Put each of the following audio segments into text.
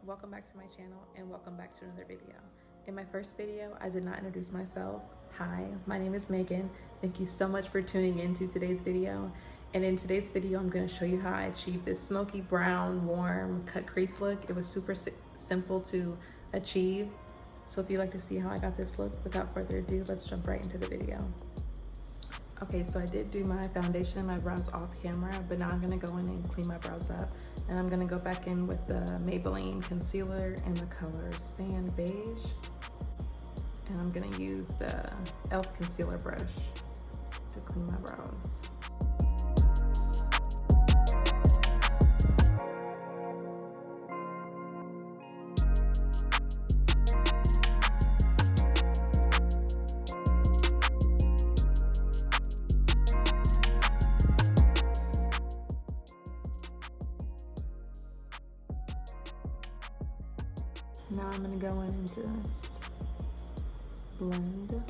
welcome back to my channel and welcome back to another video. In my first video, I did not introduce myself. Hi, my name is Meagxn. Thank you so much for tuning into today's video. And in today's video, I'm going to show you how I achieved this smoky brown, warm, cut crease look. It was super simple to achieve. So if you'd like to see how I got this look, without further ado, let's jump right into the video. Okay, so I did do my foundation and my brows off camera, but now I'm gonna go in and clean my brows up. And I'm gonna go back in with the Maybelline concealer in the color Sand Beige. And I'm gonna use the e.l.f. concealer brush to clean my brows. Now I'm gonna go in and just blend.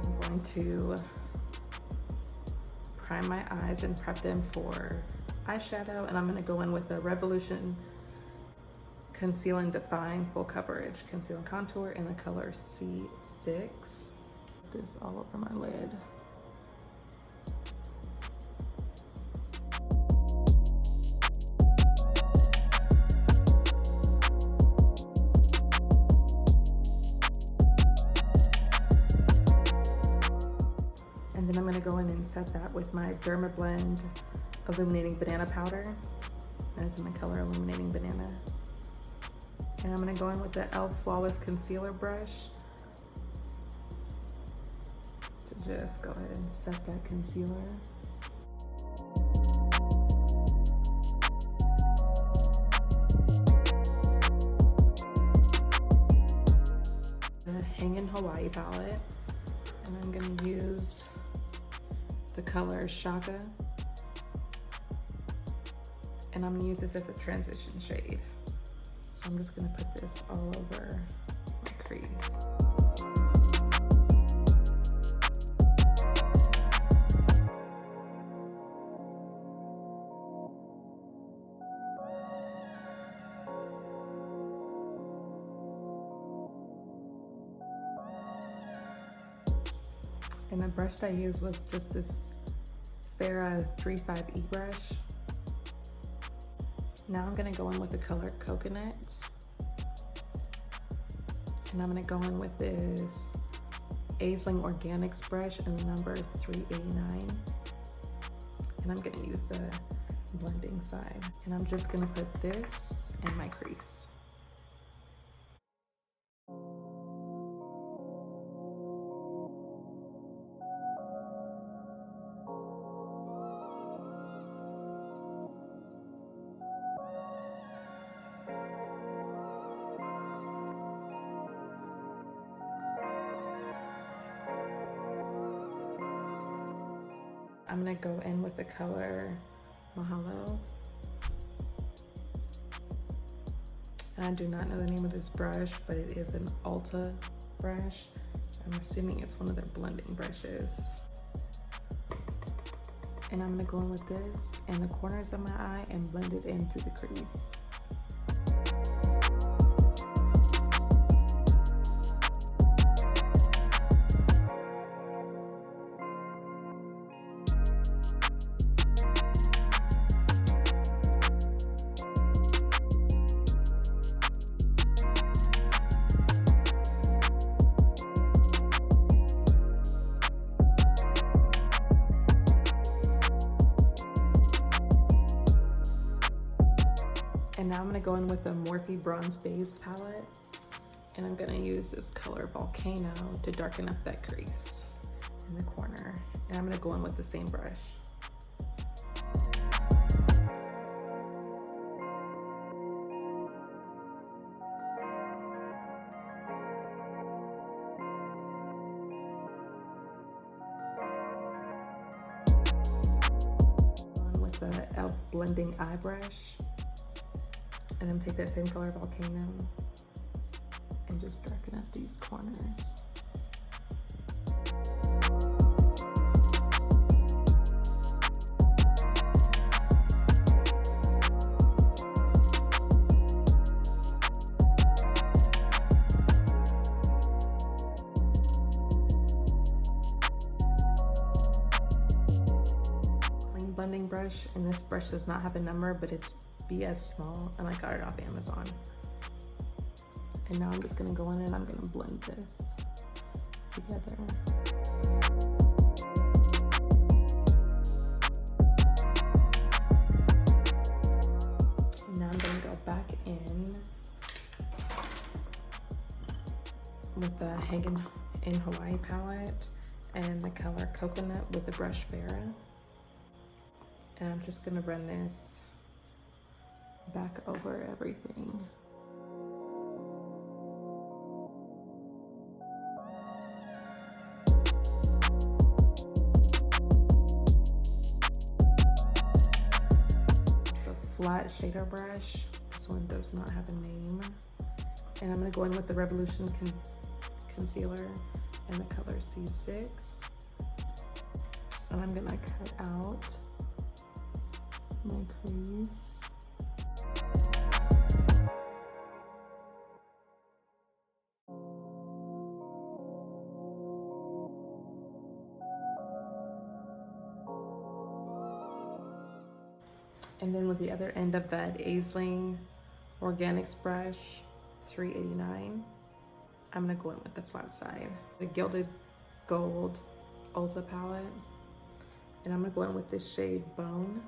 I'm going to prime my eyes and prep them for eyeshadow, and I'm gonna go in with the Revolution Conceal and Define Full Coverage Conceal and Contour in the color C6. Put this all over my lid. And then I'm gonna go in and set that with my Dermablend Illuminating Banana Powder. That's in the color Illuminating Banana. And I'm gonna go in with the e.l.f. Flawless Concealer brush to just go ahead and set that concealer. The Hangin Hawaii palette. And I'm gonna use the color Shaka, and I'm gonna use this as a transition shade. So I'm just gonna put this all over my crease. And the brush that I used was just this Farrah 3.5E brush. Now I'm gonna go in with the color Coconut. And I'm gonna go in with this Aisling Organics brush in the number 389. And I'm gonna use the blending side. And I'm just gonna put this in my crease. I'm gonna go in with the color Mahalo. And I do not know the name of this brush, but it is an Ulta brush. I'm assuming it's one of their blending brushes. And I'm gonna go in with this in the corners of my eye and blend it in through the crease. And now I'm gonna go in with the Morphe Bronze Beige palette. And I'm gonna use this color Volcano to darken up that crease in the corner. And I'm gonna go in with the same brush. With the e.l.f. blending eye brush. And then take that same color Volcano and just darken up these corners. blending brush, and this brush does not have a number, but it's BS small, and I got it off Amazon. And now I'm just gonna go in and I'm gonna blend this together. Now I'm gonna go back in with the Hangin in Hawaii palette and the color Coconut with the brush Farrah. And I'm just gonna run this back over everything. The flat shader brush, this one does not have a name. And I'm gonna go in with the Revolution concealer and the color C6. And I'm gonna cut out my crease. And then with the other end of that Aisling Organics brush, 389, I'm gonna go in with the flat side. The Gilded Gold Ulta palette. And I'm gonna go in with this shade Bone.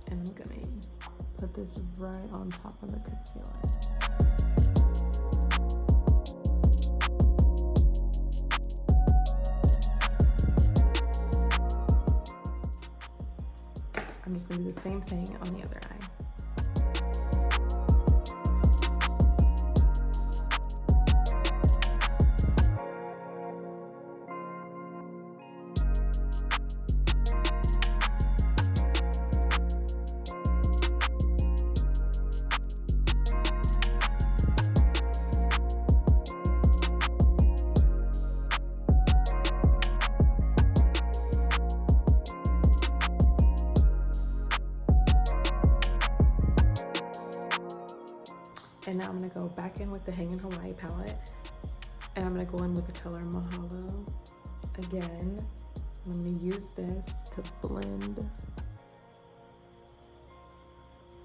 And I'm gonna put this right on top of the concealer. I'm just gonna do the same thing on the other eye. And now I'm gonna go back in with the Hangin Hawaii palette, and I'm gonna go in with the color Mahalo again. I'm gonna use this to blend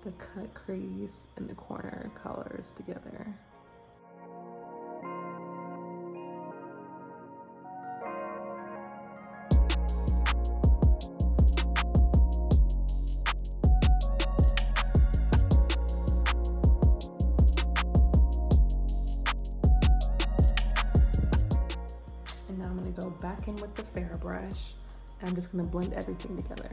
the cut crease and the corner colors together. Go back in with the Farrah brush, and I'm just gonna blend everything together.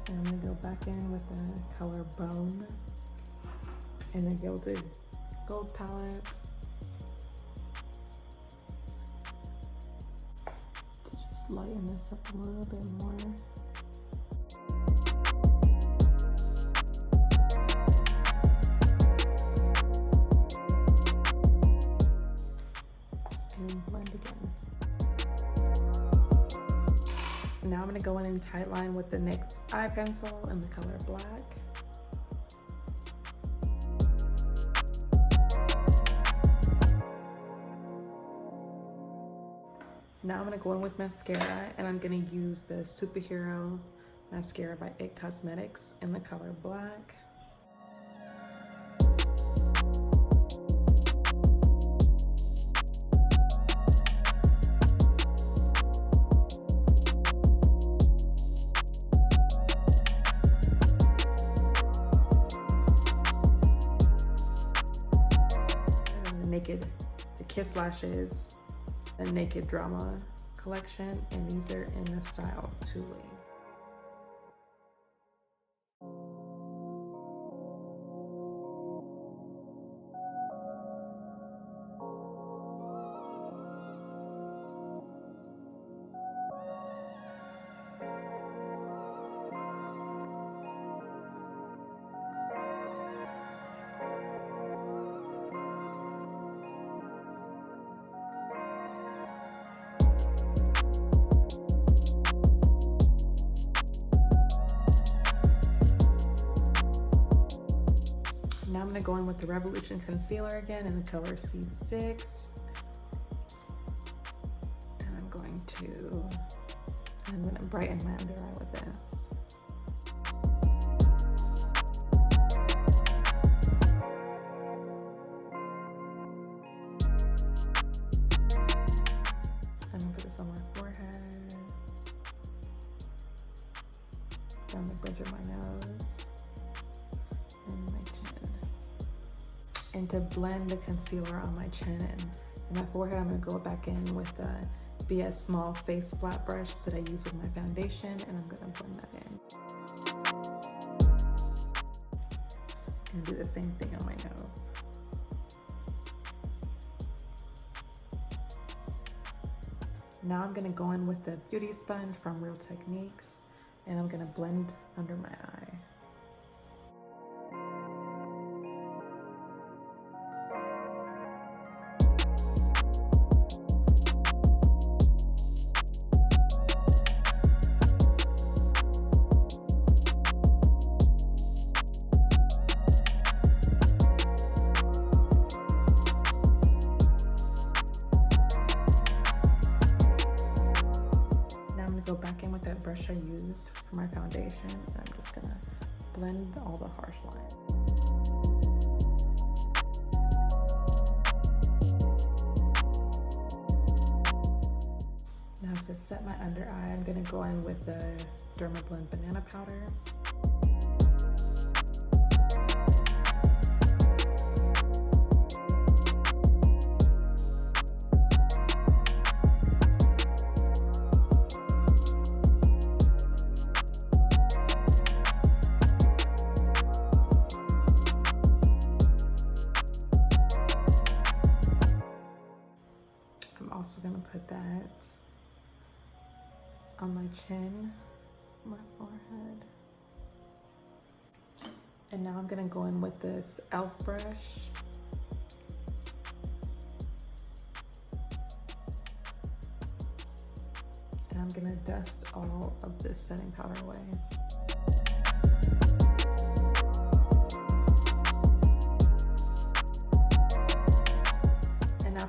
And I'm gonna go back in with the color Bone and the Gilded Gold palette to just lighten this up a little bit more. Blend again. Now I'm going to go in and tight line with the NYX eye pencil in the color Black. Now I'm going to go in with mascara, and I'm going to use the Superhero mascara by IT Cosmetics in the color Black. The Kiss Lashes, the Naked Drama collection, and these are in the style Tulle. Now I'm going to go in with the Revolution concealer again in the color C6. brighten my under eye with this. I'm gonna put this on my forehead, down the bridge of my nose, and my chin. And to blend the concealer on my chin and my forehead, I'm gonna go back in with the BS Small Face Flat Brush that I use with my foundation, and I'm gonna blend that in. I'm gonna do the same thing on my nose. Now I'm gonna go in with the Beauty Sponge from Real Techniques, and I'm gonna blend under my eye. Go back in with that brush I used for my foundation, and I'm just gonna blend all the harsh lines. Now to set my under eye, I'm gonna go in with the Dermablend Banana Powder. Also gonna put that on my chin, my forehead. And now I'm gonna go in with this e.l.f. brush. And I'm gonna dust all of this setting powder away.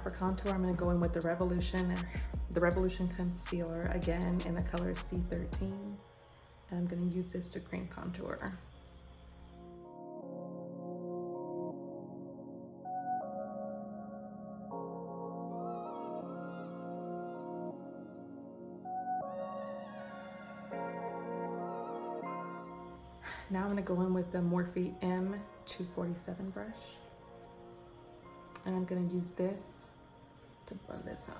For contour, I'm going to go in with the Revolution Concealer again in the color C13, and I'm going to use this to cream contour. Now I'm going to go in with the Morphe M247 brush, and I'm going to use this to blend this out.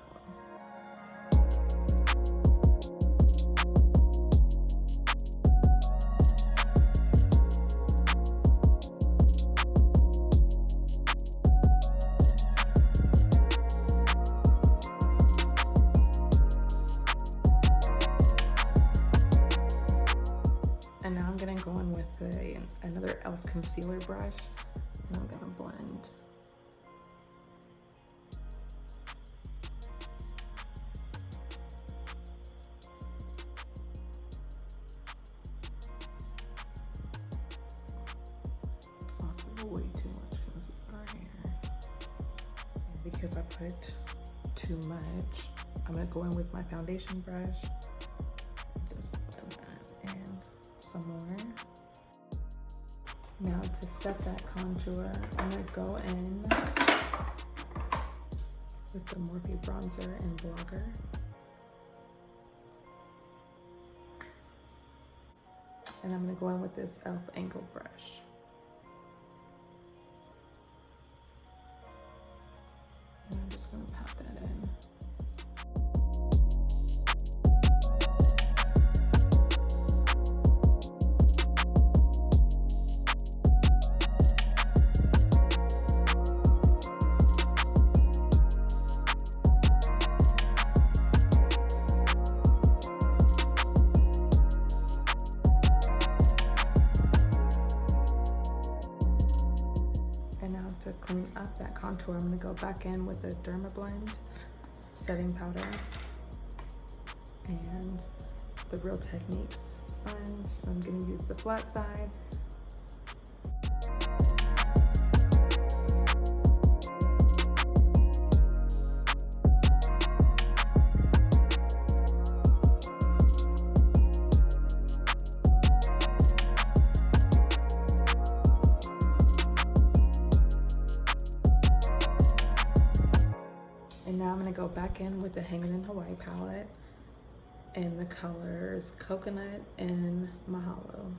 And now I'm going to go in with another e.l.f. concealer brush, and I'm going to blend. Way too much concealer here. And because I put too much, I'm gonna go in with my foundation brush. Just blend that in some more. Now to set that contour, I'm gonna go in with the Morphe bronzer and blogger. And I'm gonna go in with this e.l.f. angle brush. And I'm just gonna pat that in. And now to clean up that contour, I'm gonna go back in with the Dermablend setting powder and the Real Techniques sponge. I'm gonna use the flat side. go back in with the Hangin in Hawaii palette in the colors Coconut and Mahalo.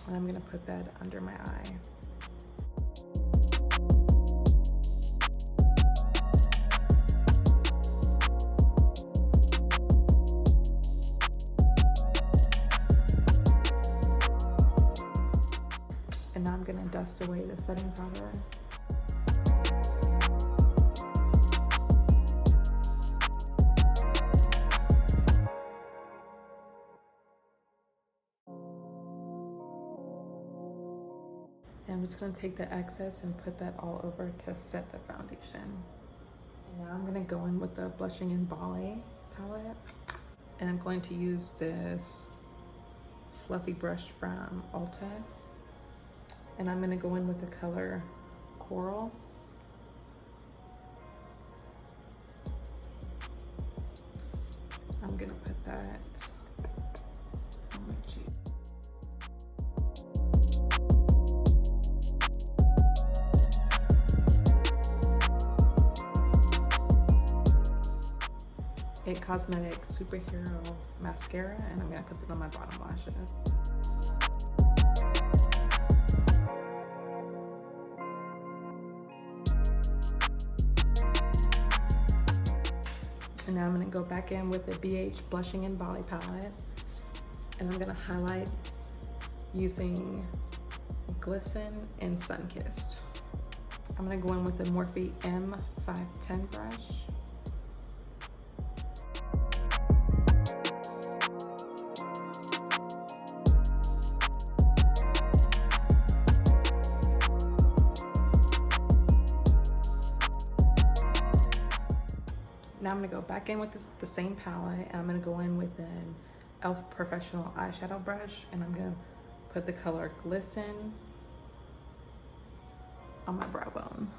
And I'm gonna put that under my eye. And now I'm gonna dust away the setting powder. And I'm just gonna take the excess and put that all over to set the foundation. And now I'm gonna go in with the Blushing in Bali palette. And I'm going to use this fluffy brush from Ulta. And I'm gonna go in with the color Coral. I'm gonna put that on my cheek. It Cosmetics Superhero Mascara, and I'm gonna put it on my bottom lashes. And now I'm gonna go back in with the BH Blushing in Bali palette, and I'm gonna highlight using Glisten and Sunkissed. I'm gonna go in with the Morphe M510 brush. Now I'm gonna go back in with the same palette, and I'm gonna go in with an e.l.f. Professional eyeshadow brush, and I'm gonna put the color Glisten on my brow bone.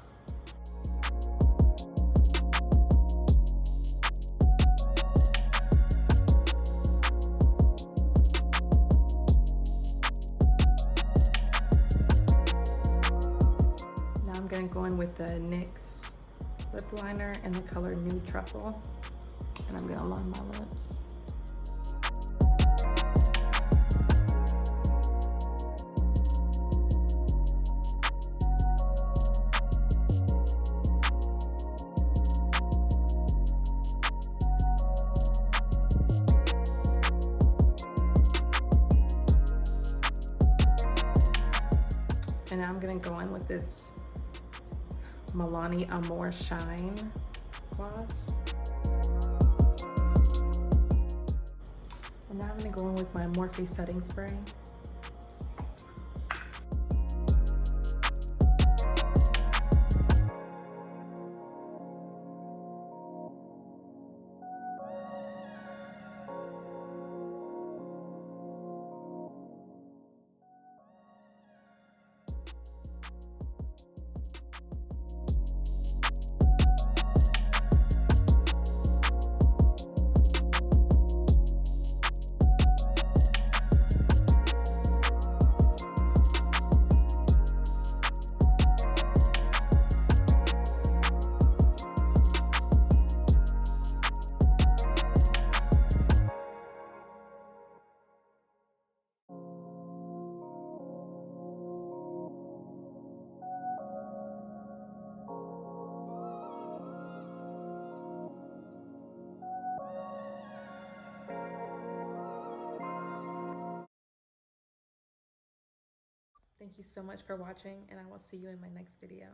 Now I'm gonna go in with the NYX lip liner in the color Nude Truffle, and I'm gonna line my lips. And now I'm gonna go in with this Milani Amore Shine gloss. And now I'm gonna go in with my Morphe setting spray. Thank you so much for watching, and I will see you in my next video.